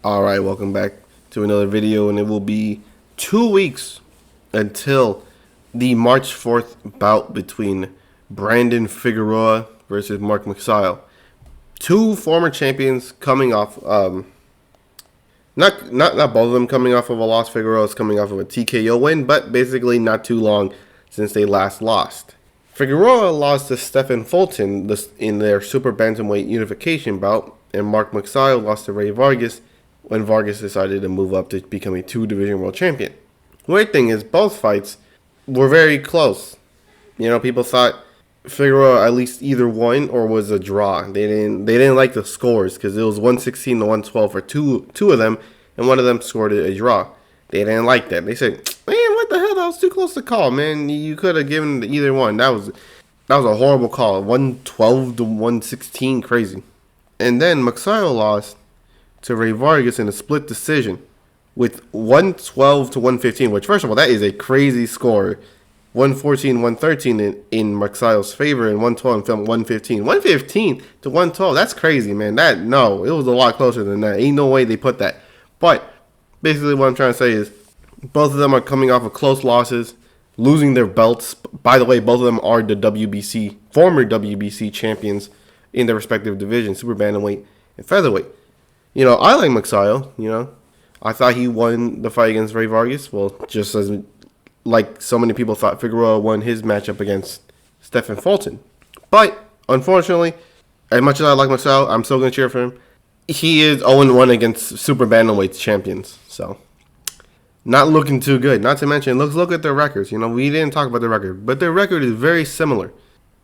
Alright, welcome back to another video, and it will be 2 weeks until the March 4th bout between Brandon Figueroa versus Mark Magsayo. Two former champions coming off, not both of them coming off of a loss. Figueroa is coming off of a TKO win, but basically not too long since they last lost. Figueroa lost to Stephen Fulton in their super bantamweight unification bout, and Mark Magsayo lost to Ray Vargas when Vargas decided to move up to become a two-division world champion. Weird thing is, both fights were very close. You know, people thought Figueroa at least either won or was a draw. They didn't like the scores because it was 116 to 112 for two of them, and one of them scored a draw. They didn't like that. They said, "Man, what the hell? That was too close to call, man. You could have given either one. That was a horrible call. 112 to 116, crazy." And then Magsayo lost to Ray Vargas in a split decision with 112 to 115, which, first of all, that is a crazy score. 114, 113 in Magsayo's favor, and 112 and 115. 115 to 112, that's crazy, man. No, it was a lot closer than that. Ain't no way they put that. But basically what I'm trying to say is both of them are coming off of close losses, losing their belts. By the way, both of them are the former WBC champions in their respective divisions, super bantamweight and featherweight. You know, I like Magsayo. You know, I thought he won the fight against Ray Vargas. Well, just as like so many people thought Figueroa won his matchup against Stephen Fulton. But unfortunately, as much as I like Magsayo, I'm still going to cheer for him. He is 0-1 against super bantamweight champions. So, not looking too good. Not to mention, look at their records. You know, we didn't talk about their record, but their record is very similar.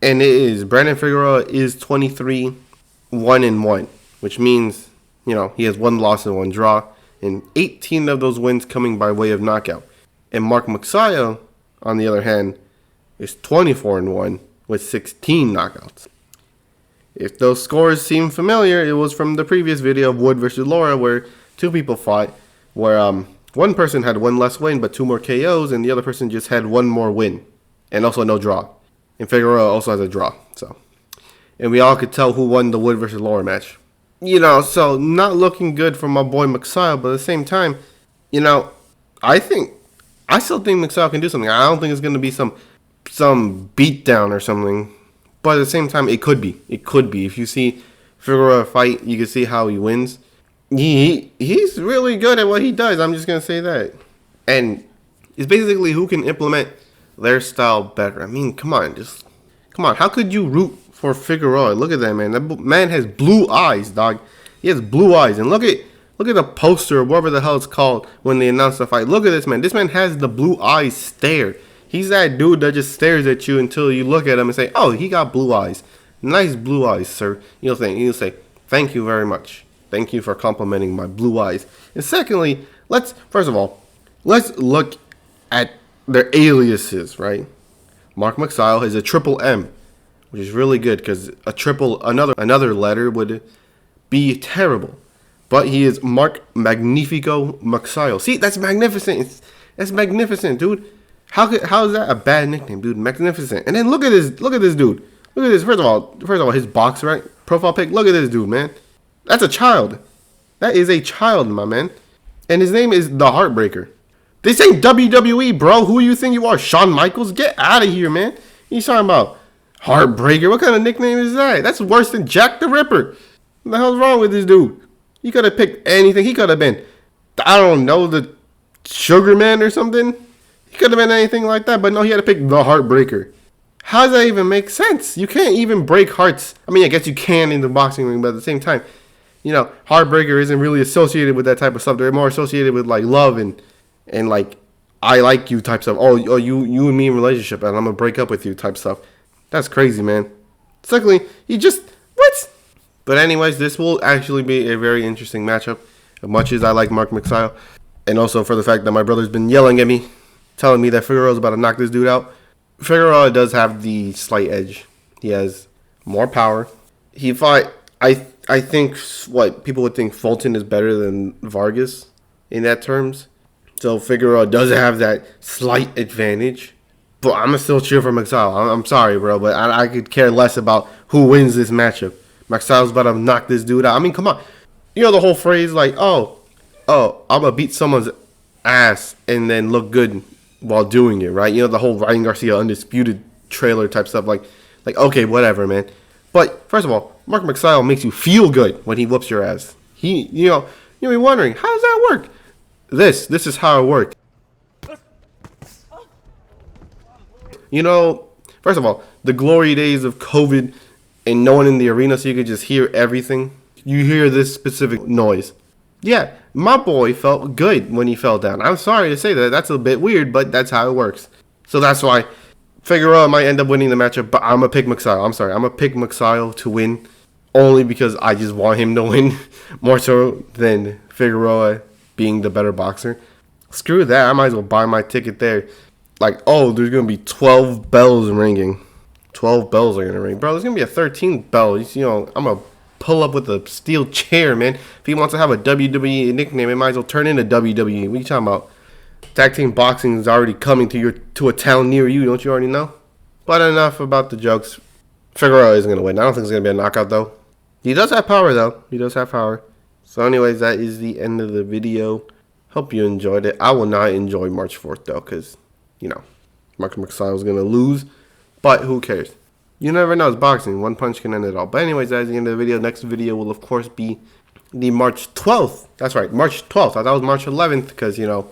And it is, Brandon Figueroa is 23-1-1, which means, you know, he has one loss and one draw, and 18 of those wins coming by way of knockout. And Mark Magsayo, on the other hand, is 24-1 with 16 knockouts. If those scores seem familiar, it was from the previous video of Wood versus Laura, where two people fought, where one person had one less win but two more KOs, and the other person just had one more win and also no draw. And Figueroa also has a draw. And we all could tell who won the Wood versus Laura match. You know, so not looking good for my boy Magsayo, but at the same time, you know, I still think Magsayo can do something. I don't think it's going to be some beatdown or something, but at the same time, it could be. It could be. If you see Figueroa fight, you can see how he wins. He's really good at what he does. I'm just going to say that. And it's basically who can implement their style better. I mean, come on. How could you root for Figueroa? Look at that, man. That man has blue eyes, dog. He has blue eyes. And look at the poster or whatever the hell it's called when they announce the fight. Look at this, man. This man has the blue eyes stare. He's that dude that just stares at you until you look at him and say, "Oh, he got blue eyes. Nice blue eyes, sir." He'll say, "Thank you very much. Thank you for complimenting my blue eyes." And secondly, let's look at their aliases, right? Mark Magsayo has a triple M, which is really good because another letter would be terrible. But he is Mark Magnifico Magsayo. See, that's magnificent. That's magnificent, dude. How is that a bad nickname, dude? Magnificent. And then look at this dude. Look at this. First of all, his box right profile pic. Look at this dude, man. That's a child. That is a child, my man. And his name is the Heartbreaker. This ain't WWE, bro. Who you think you are? Shawn Michaels? Get out of here, man. He's talking about Heartbreaker. What kind of nickname is that? That's worse than Jack the Ripper. What the hell's wrong with this dude? He could have picked anything. He could have been, I don't know, the Sugar Man or something. He could have been anything like that. But no, he had to pick the Heartbreaker. How does that even make sense? You can't even break hearts. I mean, I guess you can in the boxing ring, but at the same time, you know, Heartbreaker isn't really associated with that type of stuff. They're more associated with like love and like I like you type stuff. Oh, you and me in relationship, and I'm gonna break up with you type stuff. That's crazy, man. Secondly, what? But anyways, this will actually be a very interesting matchup. As much as I like Mark Magsayo, and also for the fact that my brother's been yelling at me, telling me that Figueroa's about to knock this dude out. Figueroa does have the slight edge. He has more power. He fought. I think what people would think Fulton is better than Vargas in that terms. So Figueroa does have that slight advantage. But I'm going to still cheer for Magsayo. I'm sorry, bro, but I could care less about who wins this matchup. Magsayo's about to knock this dude out. I mean, come on. You know the whole phrase like, oh, oh, I'm gonna beat someone's ass and then look good while doing it, right? You know, the whole Ryan Garcia undisputed trailer type stuff. Like okay, whatever, man. But first of all, Mark Magsayo makes you feel good when he whoops your ass. You'll be wondering, how does that work? This is how it works. You know, first of all, the glory days of COVID and no one in the arena so you could just hear everything. You hear this specific noise. Yeah, my boy felt good when he fell down. I'm sorry to say that. That's a bit weird, but that's how it works. So that's why Figueroa might end up winning the matchup, but I'm going to pick Magsayo. I'm sorry. I'm going to pick Magsayo to win only because I just want him to win more so than Figueroa being the better boxer. Screw that. I might as well buy my ticket there. Like, oh, there's going to be 12 bells ringing. 12 bells are going to ring. Bro, there's going to be a 13th bell. You know, I'm going to pull up with a steel chair, man. If he wants to have a WWE nickname, it might as well turn into WWE. What are you talking about? Tag team boxing is already coming to a town near you. Don't you already know? But enough about the jokes. Figueroa isn't going to win. I don't think it's going to be a knockout, though. He does have power, though. He does have power. So anyways, that is the end of the video. Hope you enjoyed it. I will not enjoy March 4th, though, because, you know, Mark Magsayo is going to lose. But who cares? You never know. It's boxing. One punch can end it all. But anyways, that is the end of the video. Next video will, of course, be the March 12th. That's right, March 12th. I thought it was March 11th because, you know,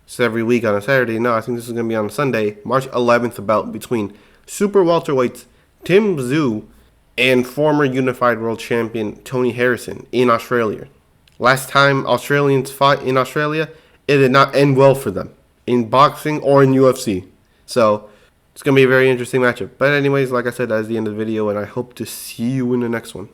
it's every week on a Saturday. No, I think this is going to be on a Sunday. March 11th, bout between super welterweights Tim Tszyu and former unified world champion Tony Harrison in Australia. Last time Australians fought in Australia, it did not end well for them in boxing or in UFC. So it's going to be a very interesting matchup. But anyways, like I said, that is the end of the video, and I hope to see you in the next one.